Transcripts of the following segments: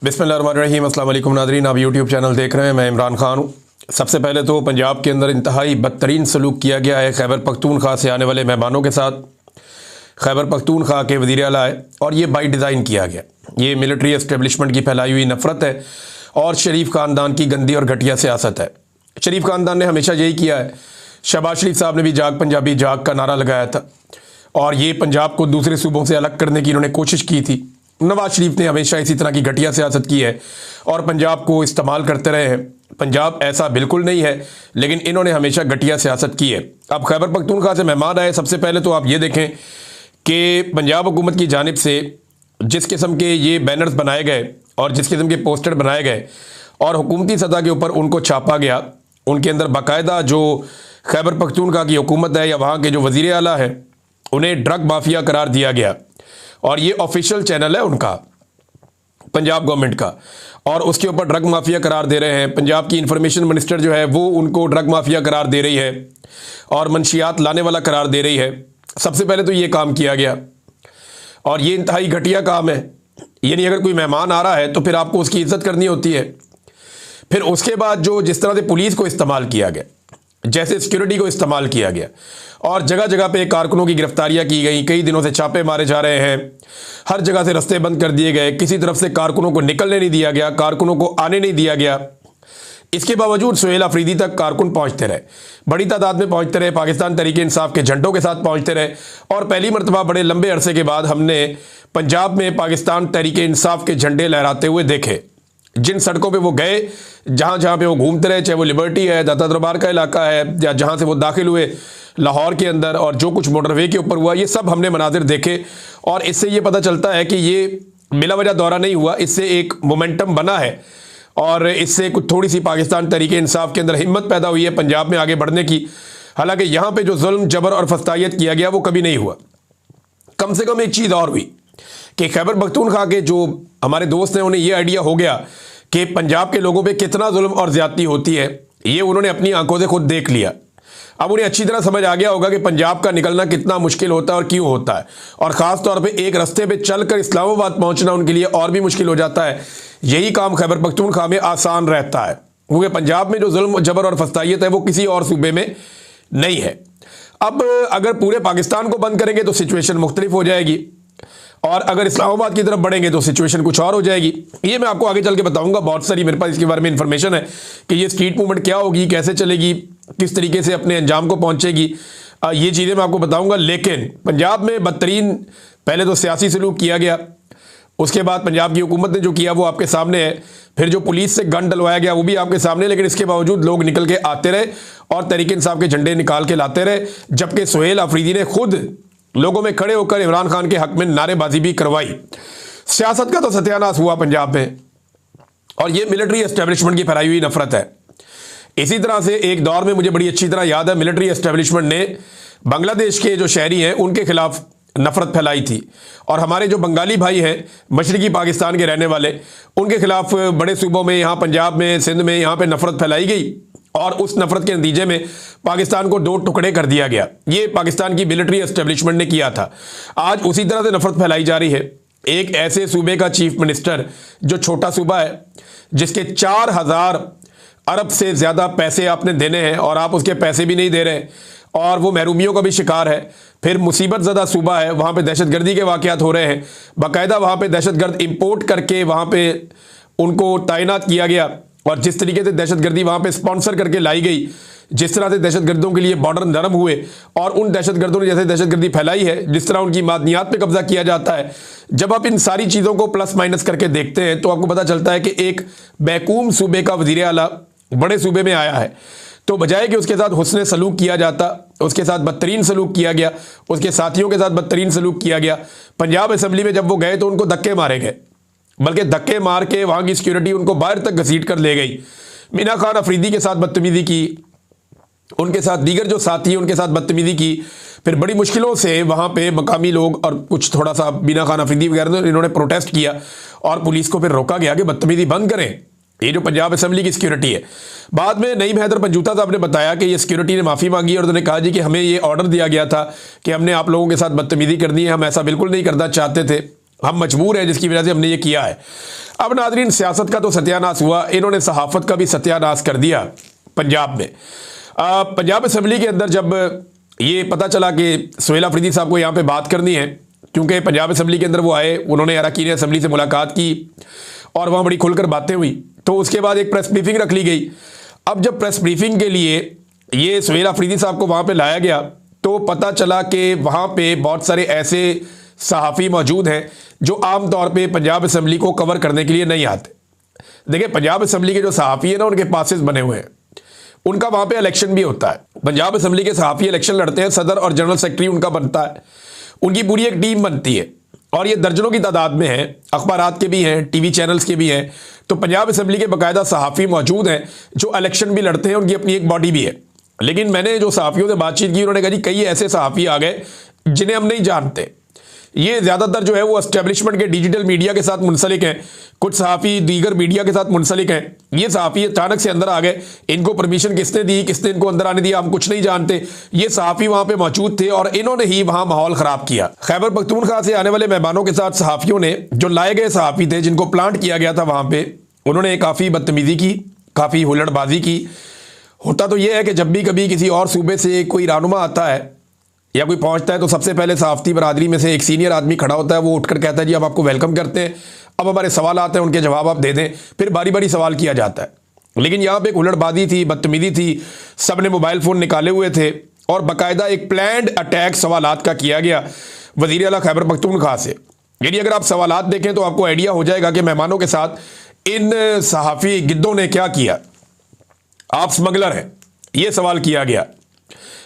बिस्मिल्लाहिर्रहमानिर्रहीम। अस्सलाम वालेकुम नाज़रीन, आप यूट्यूब चैनल देख रहे हैं। मैं इमरान खान हूँ। सबसे पहले तो पंजाब के अंदर इंतहाई बदतरीन सलूक किया गया है खैबर पख्तूनख्वा से आने वाले मेहमानों के साथ। खैबर पख्तूनख्वा के वज़ीर आला है और ये बाई डिज़ाइन किया गया। ये मिलिट्री इस्टेबलिशमेंट की फैलाई हुई नफ़रत है और शरीफ ख़ानदान की गंदी और घटिया सियासत है। शरीफ ख़ानदान ने हमेशा यही किया है। शहबाज शरीफ साहब ने भी जाग पंजाबी जाग का नारा लगाया था और ये पंजाब को दूसरे सूबों से अलग करने की इन्होंने कोशिश की थी। नवाज शरीफ ने हमेशा इसी तरह की घटिया सियासत की है और पंजाब को इस्तेमाल करते रहे हैं। पंजाब ऐसा बिल्कुल नहीं है, लेकिन इन्होंने हमेशा घटिया सियासत की है। अब खैबर पख्तूनख्वा से मेहमान आए, सबसे पहले तो आप ये देखें कि पंजाब हुकूमत की जानिब से जिस किस्म के ये बैनर्स बनाए गए और जिस किस्म के पोस्टर बनाए गए और हुकूमती सतह के ऊपर उनको छापा गया, उनके अंदर बाकायदा जो खैबर पख्तूनख्वा की हुकूमत है या वहाँ के जो वज़ीर आला है उन्हें ड्रग माफिया करार दिया गया और ये ऑफिशियल चैनल है उनका, पंजाब गवर्नमेंट का, और उसके ऊपर ड्रग माफिया करार दे रहे हैं। पंजाब की इंफॉर्मेशन मिनिस्टर जो है वो उनको ड्रग माफिया करार दे रही है और मंशियात लाने वाला करार दे रही है। सबसे पहले तो ये काम किया गया और ये इंतहाई घटिया काम है। यानी अगर कोई मेहमान आ रहा है तो फिर आपको उसकी इज्जत करनी होती है। फिर उसके बाद जो जिस तरह से पुलिस को इस्तेमाल किया गया, जैसे सिक्योरिटी को इस्तेमाल किया गया और जगह जगह पे कारकुनों की गिरफ्तारियां की गई, कई दिनों से छापे मारे जा रहे हैं, हर जगह से रास्ते बंद कर दिए गए, किसी तरफ से कारकुनों को निकलने नहीं दिया गया, कारकुनों को आने नहीं दिया गया। इसके बावजूद सुहेल अफरीदी तक कारकुन पहुंचते रहे, बड़ी तादाद में पहुंचते रहे, पाकिस्तान तहरीक इंसाफ के झंडों के साथ पहुंचते रहे और पहली मरतबा बड़े लंबे अरसे के बाद हमने पंजाब में पाकिस्तान तहरीक इंसाफ के झंडे लहराते हुए देखे। जिन सड़कों पे वो गए, जहाँ जहाँ पे वो घूमते रहे, चाहे वो लिबर्टी है, दाता दरबार का इलाका है, या जहाँ से वो दाखिल हुए लाहौर के अंदर और जो कुछ मोटरवे के ऊपर हुआ, ये सब हमने मनाजिर देखे और इससे ये पता चलता है कि ये बिला वजह दौरा नहीं हुआ। इससे एक मोमेंटम बना है और इससे कुछ थोड़ी सी पाकिस्तान तहरीक इंसाफ के अंदर हिम्मत पैदा हुई है पंजाब में आगे बढ़ने की। हालांकि यहाँ पे जो जुल्म जबर और फस्तायत किया गया वो कभी नहीं हुआ। कम से कम एक चीज़ और हुई कि खैबर पख्तूनख्वा के जो हमारे दोस्त हैं उन्हें यह आइडिया हो गया कि पंजाब के लोगों पे कितना जुल्म और ज्यादती होती है। ये उन्होंने अपनी आंखों से खुद देख लिया। अब उन्हें अच्छी तरह समझ आ गया होगा कि पंजाब का निकलना कितना मुश्किल होता है और क्यों होता है, और ख़ास तौर पे एक रास्ते पे चलकर इस्लामाबाद पहुंचना उनके लिए और भी मुश्किल हो जाता है। यही काम खैबर पख्तूनख्वा में आसान रहता है क्योंकि पंजाब में जो जुल्म जबर और फस्तायत है वो किसी और सूबे में नहीं है। अब अगर पूरे पाकिस्तान को बंद करेंगे तो सिचुएशन मुख्तलिफ हो जाएगी और अगर इस्लामाबाद की तरफ बढ़ेंगे तो सिचुएशन कुछ और हो जाएगी। ये मैं आपको आगे चल के बताऊंगा। बहुत सारी मेरे पास इसके बारे में इंफॉर्मेशन है कि ये स्ट्रीट मूवमेंट क्या होगी, कैसे चलेगी, किस तरीके से अपने अंजाम को पहुंचेगी, ये चीज़ें मैं आपको बताऊंगा। लेकिन पंजाब में बदतरीन पहले तो सियासी सलूक किया गया, उसके बाद पंजाब की हुकूमत ने जो किया वो आपके सामने है, फिर जो पुलिस से गन डलवाया गया वो भी आपके सामने। लेकिन इसके बावजूद लोग निकल के आते रहे और तहरीक इंसाफ के झंडे निकाल के लाते रहे, जबकि सुहेल अफरीदी ने खुद लोगों में खड़े होकर इमरान खान के हक में नारेबाजी भी करवाई। सियासत का तो सत्यानाश हुआ पंजाब में और ये मिलिट्री एस्टेब्लिशमेंट की फैलाई हुई नफरत है। इसी तरह से एक दौर में मुझे बड़ी अच्छी तरह याद है, मिलिट्री एस्टेब्लिशमेंट ने बांग्लादेश के जो शहरी हैं उनके खिलाफ नफरत फैलाई थी और हमारे जो बंगाली भाई हैं मशरकी पाकिस्तान के रहने वाले, उनके खिलाफ बड़े सूबों में, यहाँ पंजाब में, सिंध में, यहाँ पे नफरत फैलाई गई और उस नफरत के नतीजे में पाकिस्तान को दो टुकड़े कर दिया गया। ये पाकिस्तान की मिलिट्री एस्टेब्लिशमेंट ने किया था। आज उसी तरह से नफरत फैलाई जा रही है। एक ऐसे सूबे का चीफ मिनिस्टर जो छोटा सूबा है, जिसके 4000 अरब से ज़्यादा पैसे आपने देने हैं और आप उसके पैसे भी नहीं दे रहे और वो महरूमियों का भी शिकार है। फिर मुसीबत ज़दा सूबा है, वहाँ पे दहशतगर्दी के वाक़यात हो रहे हैं, बाकायदा वहाँ पे दहशतगर्द इंपोर्ट करके वहाँ पे उनको तैनात किया गया और जिस तरीके से दहशतगर्दी वहाँ पे स्पॉन्सर करके लाई गई, जिस तरह से दहशतगर्दों के लिए बॉर्डर नरम हुए और उन दहशतगर्दों ने जैसे दहशतगर्दी फैलाई है, जिस तरह उनकी मादनियात पे कब्जा किया जाता है, जब आप इन सारी चीज़ों को प्लस माइनस करके देखते हैं तो आपको पता चलता है कि एक बैकूम सूबे का वज़ीर आला बड़े सूबे में आया है, तो बजाय कि उसके साथ हुस्न सलूक किया जाता, उसके साथ बदतरीन सलूक किया गया, उसके साथियों के साथ बदतरीन सलूक किया गया। पंजाब असम्बली में जब वो गए तो उनको धक्के मारे गए, बल्कि धक्के मार के वहाँ की सिक्योरिटी उनको बाहर तक घसीट कर ले गई। मीना खान अफरीदी के साथ बदतमीजी की, उनके साथ दीगर जो साथी उनके साथ बदतमीजी की। फिर बड़ी मुश्किलों से वहाँ पे मकामी लोग और कुछ थोड़ा सा मीना खान अफरीदी वगैरह इन्होंने प्रोटेस्ट किया और पुलिस को फिर रोका गया कि बदतमीजी बंद करें। ये जो पंजाब असम्बली की सिक्योरिटी है। बाद में नईम हैदर पंजूता साहब ने बताया कि ये सिक्योरिटी ने माफ़ी मांगी और उन्होंने कहा जी कि हमें ये ऑर्डर दिया गया था कि हमने आप लोगों के साथ बदतमीजी करनी है, हम ऐसा बिल्कुल नहीं करना चाहते थे। हम मजबूर हैं जिसकी वजह से हमने ये किया है। अब नाज़रीन, सियासत का तो सत्यानाश हुआ, इन्होंने सहाफ़त का भी सत्यानाश कर दिया पंजाब में। पंजाब असम्बली के अंदर जब ये पता चला कि सुहेल अफरीदी साहब को यहाँ पे बात करनी है, क्योंकि पंजाब असम्बली के अंदर वो आए, उन्होंने अरकान असम्बली से मुलाकात की और वहाँ बड़ी खुलकर बातें हुई, तो उसके बाद एक प्रेस ब्रीफिंग रख ली गई। अब जब प्रेस ब्रीफिंग के लिए ये सुहेल अफरीदी साहब को वहाँ पे लाया गया तो पता चला कि वहाँ पे बहुत सारे ऐसे सहाफ़ी मौजूद हैं जो आम तौर पे पंजाब असम्बली को कवर करने के लिए नहीं आते। देखिए, पंजाब असम्बली के जो सहाफ़ी है ना, उनके पासेस बने हुए हैं, उनका वहाँ पे इलेक्शन भी होता है। पंजाब असम्बली के सहाफ़ी इलेक्शन लड़ते हैं, सदर और जनरल सेक्रेटरी उनका बनता है, उनकी पूरी एक टीम बनती है और ये दर्जनों की तादाद में है, अखबारात के भी हैं, टीवी चैनल्स के भी हैं। तो पंजाब असम्बली के बाकायदा सहाफ़ी मौजूद हैं जो इलेक्शन भी लड़ते हैं, उनकी अपनी एक बॉडी भी है। लेकिन मैंने जो सहाफ़ियों से बातचीत की, उन्होंने कहा जी कई ऐसे सहाफ़ी आ गए जिन्हें हम नहीं जानते। ये ज़्यादातर जो है वो एस्टेब्लिशमेंट के डिजिटल मीडिया के साथ मुंसलिक हैं, कुछ सहाफ़ी दीगर मीडिया के साथ मुंसलिक हैं। ये सहाफ़ी अचानक से अंदर आ गए, इनको परमिशन किसने दी, किसने इनको अंदर आने दिया, हम कुछ नहीं जानते। ये सहाफ़ी वहाँ पे मौजूद थे और इन्होंने ही वहाँ माहौल ख़राब किया। खैबर पख्तूनख्वा से आने वाले मेहमानों के साथ सहाफ़ियों ने, जो लाए गए सहाफ़ी थे जिनको प्लांट किया गया था वहाँ पर, उन्होंने काफ़ी बदतमीज़ी की, काफ़ी हुल्लड़बाजी की। होता तो यह है कि जब भी कभी किसी और सूबे से कोई रहनुमा आता है या कोई पहुंचता है तो सबसे पहले सहाफ़ती बरादरी में से एक सीनियर आदमी खड़ा होता है, वो उठकर कहता है जी हम आपको वेलकम करते हैं, अब हमारे सवाल आते हैं, उनके जवाब आप दे दें, फिर बारी बारी सवाल किया जाता है। लेकिन यहाँ पे एक हुल्लड़बाजी थी, बदतमीज़ी थी, सब ने मोबाइल फ़ोन निकाले हुए थे और बाकायदा एक प्लान्ड अटैक सवालात का किया गया वज़ीर आला खैबर पख्तूनख्वा से। यानी अगर आप सवालात देखें तो आपको आइडिया हो जाएगा कि मेहमानों के साथ इन सहाफ़ी गिद्धों ने क्या किया। आप स्मगलर हैं, ये सवाल किया गया।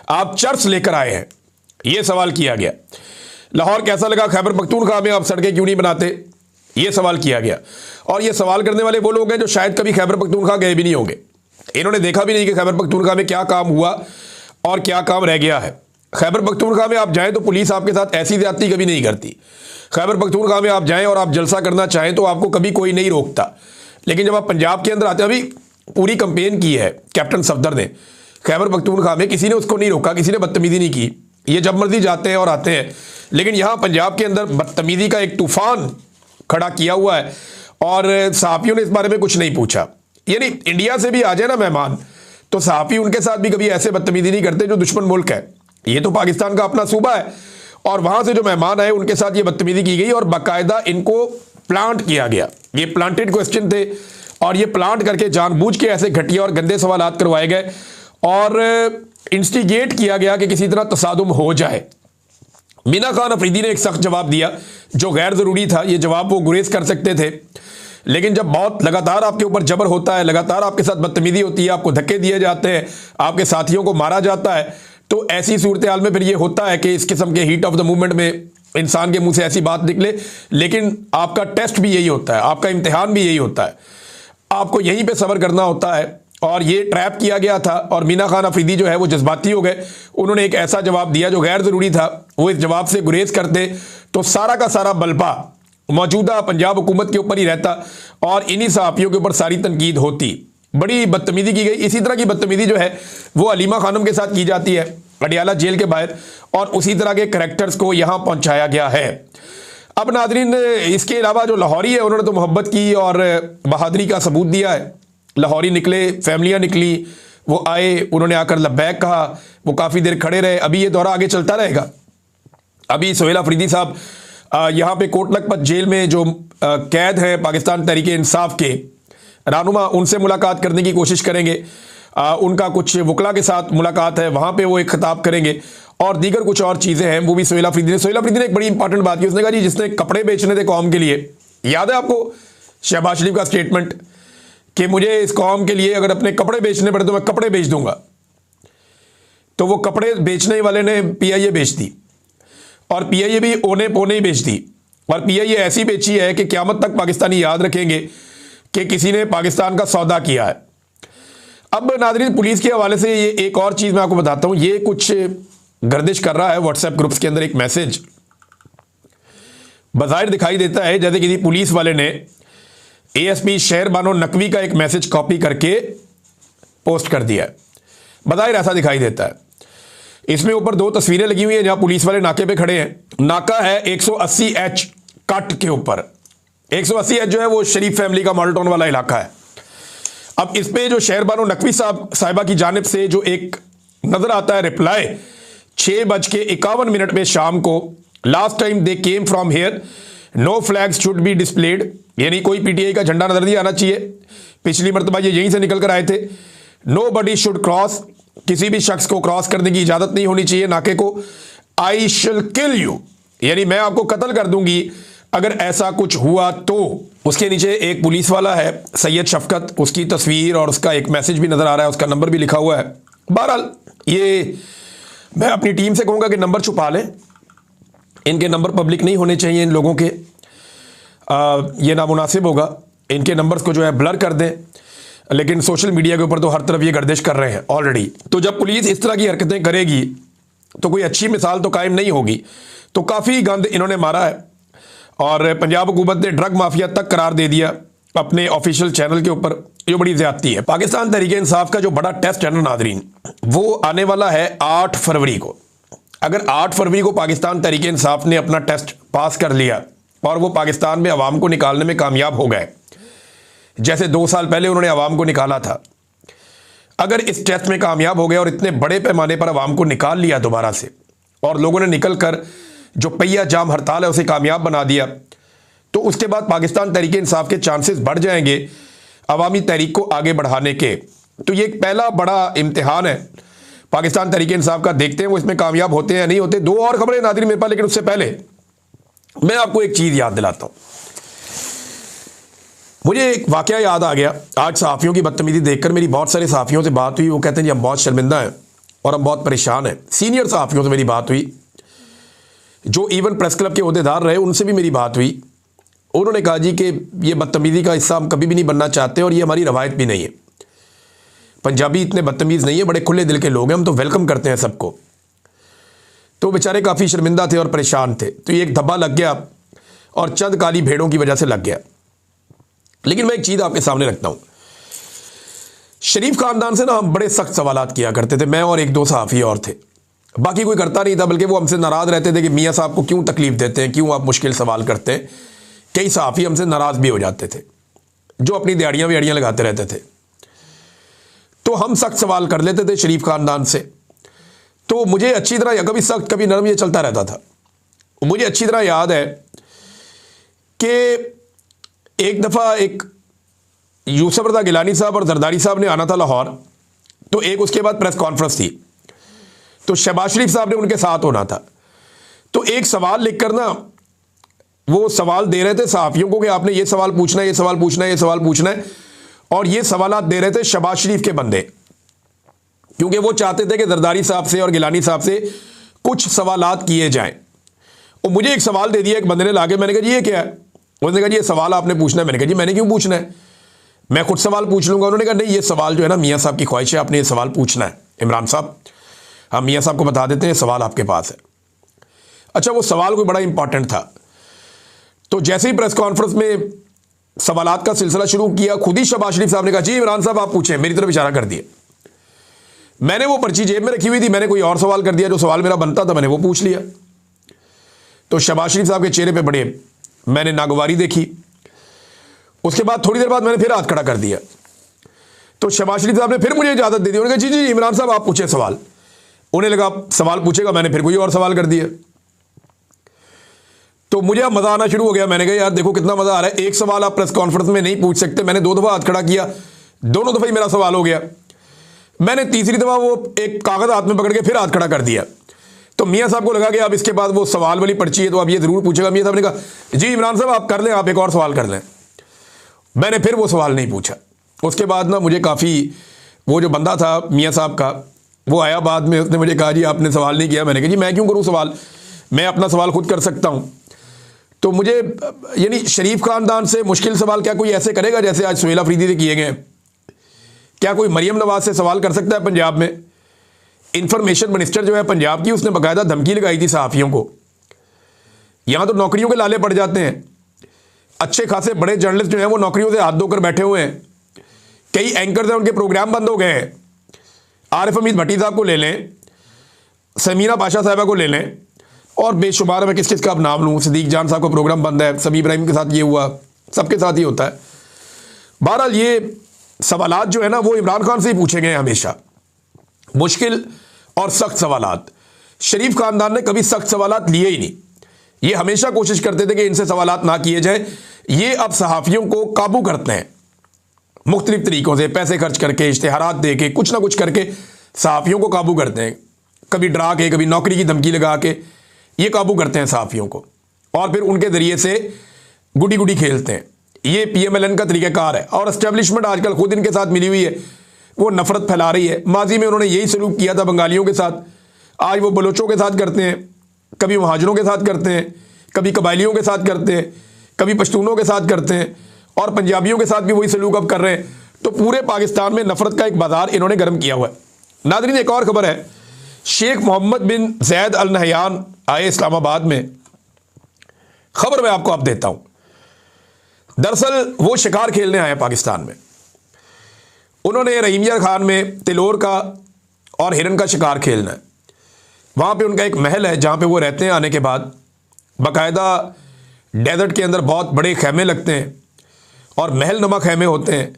आप चर्च लेकर आए हैं, ये सवाल किया गया। लाहौर कैसा लगा, खैबर पख्तूनख्वा में आप सड़कें क्यों नहीं बनाते, ये सवाल किया गया। और ये सवाल करने वाले वो लोग हैं जो शायद कभी खैबर पख्तूनख्वा गए भी नहीं होंगे, इन्होंने देखा भी नहीं कि खैबर पख्तूनख्वा में क्या काम हुआ और क्या काम रह गया है। खैबर पख्तूनख्वा में आप जाएं तो पुलिस आपके साथ ऐसी ज्यादती कभी नहीं करती। खैबर पख्तूनख्वा में आप जाएं और आप जलसा करना चाहें तो आपको कभी कोई नहीं रोकता। लेकिन जब आप पंजाब के अंदर आते हैं, अभी पूरी कंपेन की है कैप्टन सफदर ने खैबर पख्तूनख्वा में, किसी ने उसको नहीं रोका, किसी ने बदतमीजी नहीं की, ये जब मर्जी जाते हैं और आते हैं। लेकिन यहाँ पंजाब के अंदर बदतमीजी का एक तूफान खड़ा किया हुआ है और सहाफ़ियों ने इस बारे में कुछ नहीं पूछा। यानी इंडिया से भी आ जाए ना मेहमान तो सहाफ़ी उनके साथ भी कभी ऐसे बदतमीजी नहीं करते जो दुश्मन मुल्क है। ये तो पाकिस्तान का अपना सूबा है और वहाँ से जो मेहमान आए उनके साथ ये बदतमीजी की गई और बाकायदा इनको प्लांट किया गया। ये प्लांटेड क्वेश्चन थे और ये प्लांट करके जानबूझ के ऐसे घटिया और गंदे सवालात करवाए गए और इंस्टिगेट किया गया कि किसी तरह तसादुम हो जाए। मीना खान अफरीदी ने एक सख्त जवाब दिया जो गैर ज़रूरी था। ये जवाब वो गुरेज कर सकते थे, लेकिन जब बहुत लगातार आपके ऊपर जबर होता है, लगातार आपके साथ बदतमीजी होती है, आपको धक्के दिए जाते हैं, आपके साथियों को मारा जाता है, तो ऐसी सूरत हाल में फिर ये होता है कि इस किस्म के हीट ऑफ द मूवमेंट में इंसान के मुंह से ऐसी बात निकले। लेकिन आपका टेस्ट भी यही होता है, आपका इम्तिहान भी यही होता है, आपको यहीं पर सब्र करना होता है। और ये ट्रैप किया गया था और मीना खान अफरीदी जो है वो जज्बाती हो गए, उन्होंने एक ऐसा जवाब दिया जो गैर ज़रूरी था। वो इस जवाब से गुरेज करते तो सारा का सारा बलबा मौजूदा पंजाब हुकूमत के ऊपर ही रहता और इन्हीं सहाफ़ियों के ऊपर सारी तनकीद होती। बड़ी बदतमीजी की गई। इसी तरह की बदतमीजी जो है वो अलीमा खानम के साथ की जाती है अडियाला जेल के बाहर और उसी तरह के करैक्टर्स को यहाँ पहुँचाया गया है। अब नाजरीन, इसके अलावा जो लाहौरी है उन्होंने तो मोहब्बत की और बहादुरी का सबूत दिया है। लाहौरी निकले, फैमिलियाँ निकली, वो आए, उन्होंने आकर लब्बैक कहा, वो काफ़ी देर खड़े रहे। अभी ये दौरा आगे चलता रहेगा। अभी सुहेल अफरीदी साहब यहाँ पे कोट लखपत जेल में जो कैद हैं पाकिस्तान तहरीक इंसाफ के रहनुमा, उनसे मुलाकात करने की कोशिश करेंगे। उनका कुछ वकला के साथ मुलाकात है, वहाँ पे वो एक खिताब करेंगे और दीगर कुछ और चीज़ें हैं वो भी सुहेल अफरीदी ने एक बड़ी इंपॉर्टेंट बात की। उसने कहा जी जिसने कपड़े बेचने थे कौम के लिए, याद है आपको शहबाज शरीफ का स्टेटमेंट कि मुझे इस कौम के लिए अगर अपने कपड़े बेचने पड़े तो मैं कपड़े बेच दूंगा। तो वो कपड़े बेचने वाले ने पीआईए बेच दी और पीआईए भी ओने पोने ही बेच दी और पीआईए ऐसी बेची है कि क़यामत तक पाकिस्तानी याद रखेंगे कि किसी ने पाकिस्तान का सौदा किया है। अब नाज़रीन, पुलिस के हवाले से ये एक और चीज़ मैं आपको बताता हूँ। ये कुछ गर्दिश कर रहा है व्हाट्सएप ग्रुप्स के अंदर। एक मैसेज बज़ाहिर दिखाई देता है जैसे किसी पुलिस वाले ने एएसपी शहर बानो नकवी का एक मैसेज कॉपी करके पोस्ट कर दिया है। बज़ाहिर ऐसा दिखाई देता है। इसमें ऊपर दो तस्वीरें लगी हुई हैं जहां पुलिस वाले नाके पे खड़े हैं। नाका है 180H कट के ऊपर 180 जो है वो शरीफ फैमिली का मॉडल टाउन वाला इलाका है। अब इस पे जो शहरबानो नकवी साहिबा की जानिब से जो एक नजर आता है रिप्लाई 6:51 पे शाम को, last time they came from here, no flags should be displayed, यानी कोई पीटीआई का झंडा नजर नहीं आना चाहिए। पिछली मरतबा ये यहीं से निकल कर आए थे। नो बडी शुड क्रॉस, किसी भी शख्स को क्रॉस करने की इजाजत नहीं होनी चाहिए नाके को। आई शिल किल यू, यानी मैं आपको कत्ल कर दूंगी अगर ऐसा कुछ हुआ तो। उसके नीचे एक पुलिस वाला है सैयद शफकत, उसकी तस्वीर और उसका एक मैसेज भी नजर आ रहा है, उसका नंबर भी लिखा हुआ है। बहरहाल ये मैं अपनी टीम से कहूंगा कि नंबर छुपा लें, इनके नंबर पब्लिक नहीं होने चाहिए इन लोगों के, ये नामुनासिब होगा। इनके नंबर्स को जो है ब्लर कर दें, लेकिन सोशल मीडिया के ऊपर तो हर तरफ ये गर्दिश कर रहे हैं ऑलरेडी। तो जब पुलिस इस तरह की हरकतें करेगी तो कोई अच्छी मिसाल तो कायम नहीं होगी। तो काफ़ी गंद इन्होंने मारा है और पंजाब हुकूमत ने ड्रग माफिया तक करार दे दिया अपने ऑफिशियल चैनल के ऊपर, जो बड़ी ज्यादती है। पाकिस्तान तहरीक इंसाफ का जो बड़ा टेस्ट है ना नादरीन, वो आने वाला है 8 फरवरी को। अगर 8 फरवरी को पाकिस्तान तहरीक इंसाफ ने अपना टेस्ट पास कर लिया और वो पाकिस्तान में अवाम को निकालने में कामयाब हो गए, जैसे 2 साल पहले उन्होंने अवाम को निकाला था, अगर इस टेस्ट में कामयाब हो गए और इतने बड़े पैमाने पर अवाम को निकाल लिया दोबारा से, और लोगों ने निकल कर जो पहिया जाम हड़ताल है उसे कामयाब बना दिया, तो उसके बाद पाकिस्तान तहरीक इंसाफ के चांसेस बढ़ जाएंगे अवामी तहरीक को आगे बढ़ाने के। तो ये एक पहला बड़ा इम्तिहान है पाकिस्तान तहरीक इंसाफ का, देखते हैं वो इसमें कामयाब होते हैं या नहीं होते। 2 और खबरें नाज़रीन मेरे पास, लेकिन उससे पहले मैं आपको एक चीज़ याद दिलाता हूँ। मुझे एक वाकया याद आ गया, आज सहाफ़ियों की बदतमीजी देखकर मेरी बहुत सारे सहाफ़ियों से बात हुई, वो कहते हैं जी हम बहुत शर्मिंदा हैं और हम बहुत परेशान हैं। सीनियर सहाफ़ियों से मेरी बात हुई, जो इवन प्रेस क्लब के अहदेदार रहे, उनसे भी मेरी बात हुई। उन्होंने कहा जी कि ये बदतमीज़ी का हिस्सा हम कभी भी नहीं बनना चाहते और ये हमारी रवायत भी नहीं है। पंजाबी इतने बदतमीज़ नहीं है, बड़े खुले दिल के लोग हैं, हम तो वेलकम करते हैं सबको। तो बेचारे काफ़ी शर्मिंदा थे और परेशान थे। तो ये एक धब्बा लग गया और चंद काली भेड़ों की वजह से लग गया। लेकिन मैं एक चीज़ आपके सामने रखता हूँ, शरीफ खानदान से ना हम बड़े सख्त सवालात किया करते थे, मैं और 1-2 सहाफ़ी और थे, बाकी कोई करता नहीं था, बल्कि वो हमसे नाराज़ रहते थे कि मियाँ साहब को क्यों तकलीफ़ देते हैं, क्यों आप मुश्किल सवाल करते हैं। कई सहाफ़ी हमसे नाराज़ भी हो जाते थे, जो अपनी दिहाड़ियाँ विहाड़ियाँ लगाते रहते थे। तो हम सख्त सवाल कर लेते थे शरीफ खानदान से। तो मुझे अच्छी तरह, कभी सख्त कभी नरम, ये चलता रहता था। मुझे अच्छी तरह याद है कि एक दफ़ा एक यूसुफ रज़ा गिलानी साहब और जरदारी साहब ने आना था लाहौर, तो एक उसके बाद प्रेस कॉन्फ्रेंस थी, तो शहबाज शरीफ साहब ने उनके साथ होना था। तो एक सवाल लिखकर ना वो सवाल दे रहे थे सहाफ़ियों को कि आपने ये सवाल पूछना है, ये सवाल पूछना है, ये सवाल पूछना है, और ये सवालात दे रहे थे शहबाज शरीफ के बंदे, क्योंकि वो चाहते थे कि जरदारी साहब से और गिलानी साहब से कुछ सवालात किए जाएं। और मुझे एक सवाल दे दिया एक बंदे ने लाके, मैंने कहा जी ये क्या है? उन्होंने कहा जी ये सवाल आपने पूछना है। मैंने कहा जी मैंने क्यों पूछना है, मैं खुद सवाल पूछ लूँगा। उन्होंने कहा नहीं, ये सवाल जो है ना मियाँ साहब की ख्वाहिश है, आपने ये सवाल पूछना है। इमरान साहब, हम मियाँ साहब को बता देते हैं सवाल आपके पास है। अच्छा, वो सवाल कोई बड़ा इंपॉर्टेंट था। तो जैसे ही प्रेस कॉन्फ्रेंस में सवालात का सिलसिला शुरू किया, खुद ही शहबाज शरीफ साहब ने कहा जी इमरान साहब आप पूछें, मेरी तरफ इशारा कर दिया। मैंने वो पर्ची जेब में रखी हुई थी, मैंने कोई और सवाल कर दिया, जो सवाल मेरा बनता था मैंने वो पूछ लिया। तो शहबाज शरीफ साहब के चेहरे पे बड़े मैंने नागवारी देखी। उसके बाद थोड़ी देर बाद मैंने फिर हाथ खड़ा कर दिया, तो शहबाज शरीफ साहब ने फिर मुझे इजाज़त दे दी। उन्होंने कहा जी जी इमरान साहब आप पूछे सवाल। उन्हें लगा सवाल पूछेगा, मैंने फिर कोई और सवाल कर दिया। तो मुझे अब मज़ा आना शुरू हो गया। मैंने कहा यार देखो कितना मज़ा आ रहा है, एक सवाल आप प्रेस कॉन्फ्रेंस में नहीं पूछ सकते। मैंने 2 दफ़ा हाथ खड़ा किया, दोनों दफ़ा ही मेरा सवाल हो गया। मैंने तीसरी दफ़ा वो एक कागज़ हाथ में पकड़ के फिर हाथ खड़ा कर दिया। तो मियाँ साहब को लगा कि अब इसके बाद वो सवाल वाली पर्ची है तो अब ये ज़रूर पूछेगा। मियाँ साहब ने कहा जी इमरान साहब आप कर लें, आप एक और सवाल कर लें। मैंने फिर वो सवाल नहीं पूछा। उसके बाद ना मुझे काफ़ी, वो जो बंदा था मियाँ साहब का, वो आया बाद में, उसने मुझे कहा जी आपने सवाल नहीं किया। मैंने कहा जी मैं क्यों करूँ सवाल, मैं अपना सवाल खुद कर सकता हूँ। तो मुझे यानी शरीफ खानदान से मुश्किल सवाल क्या कोई ऐसे करेगा जैसे आज सुहेल अफरीदी से किए गए? क्या कोई मरियम नवाज से सवाल कर सकता है पंजाब में? इंफॉर्मेशन मिनिस्टर जो है पंजाब की, उसने बाकायदा धमकी लगाई थी सहाफ़ियों को। यहाँ तो नौकरियों के लाले पड़ जाते हैं। अच्छे खासे बड़े जर्नलिस्ट जो हैं वो नौकरियों से हाथ धोकर बैठे हुए हैं। कई एंकर्स हैं, उनके प्रोग्राम बंद हो गए हैं। आरिफ हमीद भट्टी साहब को ले लें, समीना पाशा साहबा को ले लें, और बेशुमार मैं किस किस का अब नाम लूँ, सिद्दीक जान साहब का प्रोग्राम बंद है, सभी इब्राहिम के साथ ये हुआ, सबके साथ ही होता है। बहरहाल ये सवालात जो है ना वो इमरान खान से ही पूछे गए हमेशा, मुश्किल और सख्त सवालात। शरीफ खानदान ने कभी सख्त सवालात लिए ही नहीं, ये हमेशा कोशिश करते थे कि इनसे सवालात ना किए जाए। ये अब सहाफ़ियों को काबू करते हैं मुख्तलिफ तरीक़ों से, पैसे खर्च करके, इश्तिहारात दे के, कुछ ना कुछ करके सहाफ़ियों को काबू करते हैं, कभी डरा के, कभी नौकरी की धमकी लगा के ये काबू करते हैं सहाफ़ियों को, और फिर उनके ज़रिए से गुडी गुडी खेलते हैं। ये PMLN का तरीक़ाकार है, और एस्टेब्लिशमेंट आजकल खुद इनके साथ मिली हुई है, वो नफ़रत फैला रही है। माजी में उन्होंने यही सलूक किया था बंगालियों के साथ, आज वो बलोचों के साथ करते हैं, कभी महाजरों के साथ करते हैं, कभी कबायलियों के साथ करते हैं, कभी पश्तूनों के साथ करते हैं, और पंजाबियों के साथ भी वही सलूक अब कर रहे हैं। तो पूरे पाकिस्तान में नफ़रत का एक बाज़ार इन्होंने गर्म किया हुआ है। नाज़रीन, एक और ख़बर है, शेख मोहम्मद बिन ज़ैद अल नहयान आए इस्लामाबाद में। ख़बर मैं आपको अब देता हूँ। दरअसल वो शिकार खेलने आए पाकिस्तान में। उन्होंने रहीमिया खान में तिलोर का और हिरन का शिकार खेलना है। वहाँ पे उनका एक महल है जहाँ पे वो रहते हैं। आने के बाद बाकायदा डेजर्ट के अंदर बहुत बड़े खैमे लगते हैं, और महल नुमा खैमे होते हैं,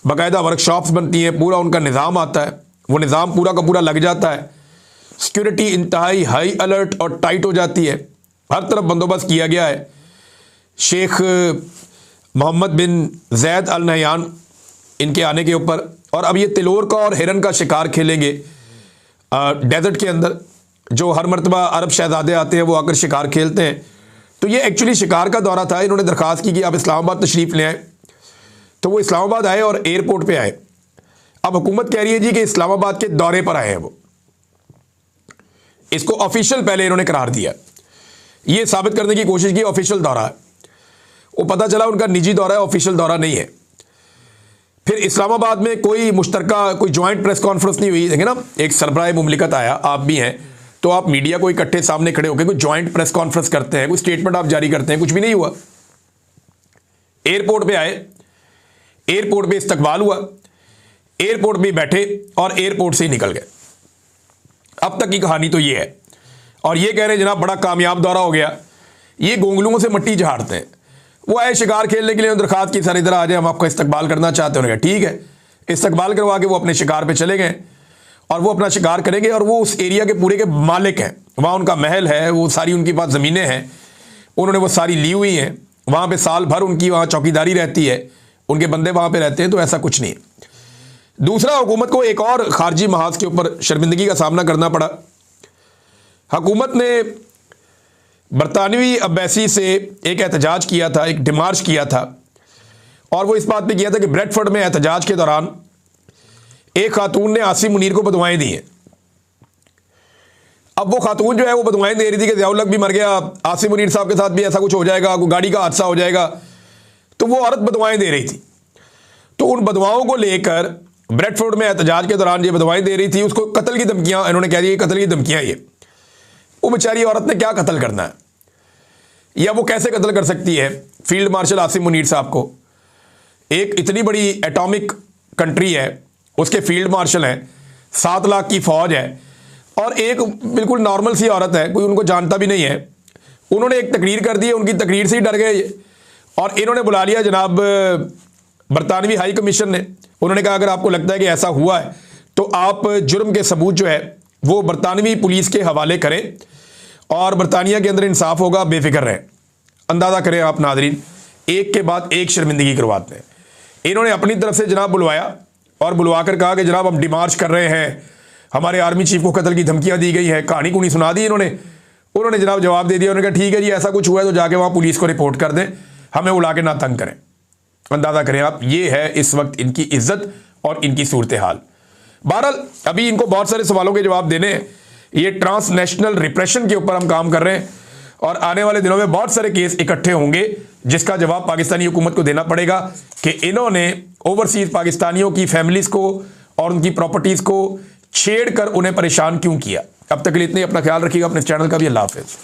बाकायदा वर्कशॉप्स बनती हैं, पूरा उनका निज़ाम आता है। वो निज़ाम पूरा का पूरा लग जाता है, सिक्योरिटी इंतहाई हाई अलर्ट और टाइट हो जाती है, हर तरफ बंदोबस्त किया गया है। शेख मोहम्मद बिन ज़ैद अल नहयान इनके आने के ऊपर, और अब ये तिलोर का और हिरन का शिकार खेलेंगे डेजर्ट के अंदर। जो हर मरतबा अरब शहजादे आते हैं वो आकर शिकार खेलते हैं। तो ये एक्चुअली शिकार का दौरा था। इन्होंने दरख्वास्त की कि आप इस्लामाबाद तशरीफ़ ले आए, तो वो इस्लामाबाद आए और एयरपोर्ट पे आए। अब हुकूमत कह रही है जी कि इस्लामाबाद के दौरे पर आए हैं वो। इसको ऑफिशियल पहले इन्होंने करार दिया, ये साबित करने की कोशिश की ऑफिशियल दौरा है। वो पता चला उनका निजी दौरा है, ऑफिशियल दौरा नहीं है। फिर इस्लामाबाद में कोई मुश्तरका, कोई जॉइंट प्रेस कॉन्फ्रेंस नहीं हुई। देखें ना, एक सरबराह मुमलिकत आया, आप भी हैं, तो आप मीडिया को इकट्ठे सामने खड़े होकर कोई जॉइंट प्रेस कॉन्फ्रेंस करते हैं, कोई स्टेटमेंट आप जारी करते हैं, कुछ भी नहीं हुआ। एयरपोर्ट पे आए, एयरपोर्ट पे इस्तकबाल हुआ, एयरपोर्ट पे बैठे और एयरपोर्ट से ही निकल गए। अब तक की कहानी तो ये है। और ये कह रहे हैं जनाब बड़ा कामयाब दौरा हो गया। ये गोंगलुओं से मट्टी झाड़ते हैं। वो आए शिकार खेलने के लिए, दरख्वास्त की, सर इधर आ जाए, हम आपका इस्तकबाल करना चाहते हैं। ठीक है, इस्तकबाल करवा के वो अपने शिकार पे चले गए, और वो अपना शिकार करेंगे। और वो उस एरिया के पूरे के मालिक हैं, वहाँ उनका महल है, वो सारी उनके पास ज़मीनें हैं, उन्होंने वो सारी ली हुई हैं। वहाँ पे साल भर उनकी वहाँ चौकीदारी रहती है, उनके बंदे वहाँ पे रहते हैं। तो ऐसा कुछ नहीं है। दूसरा, हुकूमत को एक और खारजी महाज के ऊपर शर्मिंदगी का सामना करना पड़ा। हुकूमत ने बरतानवी अब्बासी से एक एहतजाज किया था, एक डिमार्च किया था, और वो इस बात पे किया था कि ब्रेडफोर्ड में एहतजाज के दौरान एक खातून ने आसिम मुनीर को बदवाएं दी हैं। अब वो खातून जो है वो बदवाएं दे रही थी कि ज़ियाउल हक भी मर गया, आसिम मुनीर साहब के साथ भी ऐसा कुछ हो जाएगा, कोई गाड़ी का हादसा हो जाएगा। तो वो औरत बदवाएं दे रही थी। तो उन बदवाओं को लेकर ब्रेडफोर्ड में एहतजाज के दौरान ये बदवाएं दे रही थी, उसको कत्ल की धमकियां, इन्होंने कह दिया कत्ल की धमकियां। ये वो बेचारी औरत ने क्या कत्ल करना है, या वो कैसे कत्ल कर सकती है फील्ड मार्शल आसिम मुनीर साहब को? एक इतनी बड़ी एटॉमिक कंट्री है, उसके फील्ड मार्शल हैं, 7 लाख की फ़ौज है, और एक बिल्कुल नॉर्मल सी औरत है, कोई उनको जानता भी नहीं है। उन्होंने एक तकरीर कर दी है, उनकी तकरीर से ही डर गए, और इन्होंने बुला लिया जनाब बरतानवी हाई कमीशन ने। उन्होंने कहा अगर आपको लगता है कि ऐसा हुआ है तो आप जुर्म के सबूत जो है वो बरतानवी पुलिस के हवाले करें, और बरतानिया के अंदर इंसाफ होगा, बेफिक्र रहें। अंदाज़ा करें आप नाजरीन, एक के बाद एक शर्मिंदगी करवाते हैं। इन्होंने अपनी तरफ से जनाब बुलवाया, और बुलवा कर कहा कि जनाब हम डिमार्च कर रहे हैं, हमारे आर्मी चीफ को कत्ल की धमकियां दी गई है, कहानी कुनी सुना दी उन्होंने जनाब जवाब दे दिया। उन्होंने कहा ठीक है जी, ऐसा कुछ हुआ है तो जाके वहाँ पुलिस को रिपोर्ट कर दें, हमें बुला के ना तंग करें। अंदाज़ा करें आप, ये है इस वक्त इनकी इज्जत और इनकी सूरत हाल। बहरहाल अभी इनको बहुत सारे सवालों के जवाब देने हैं। ये ट्रांसनेशनल रिप्रेशन के ऊपर हम काम कर रहे हैं, और आने वाले दिनों में बहुत सारे केस इकट्ठे होंगे जिसका जवाब पाकिस्तानी हुकूमत को देना पड़ेगा कि इन्होंने ओवरसीज़ पाकिस्तानियों की फैमिलीज़ को और उनकी प्रॉपर्टीज़ को छेड़ कर उन्हें परेशान क्यों किया। अब तक के लिए इतने, अपना ख्याल रखिएगा, अपने चैनल का भी। अल्लाह हाफ़िज़।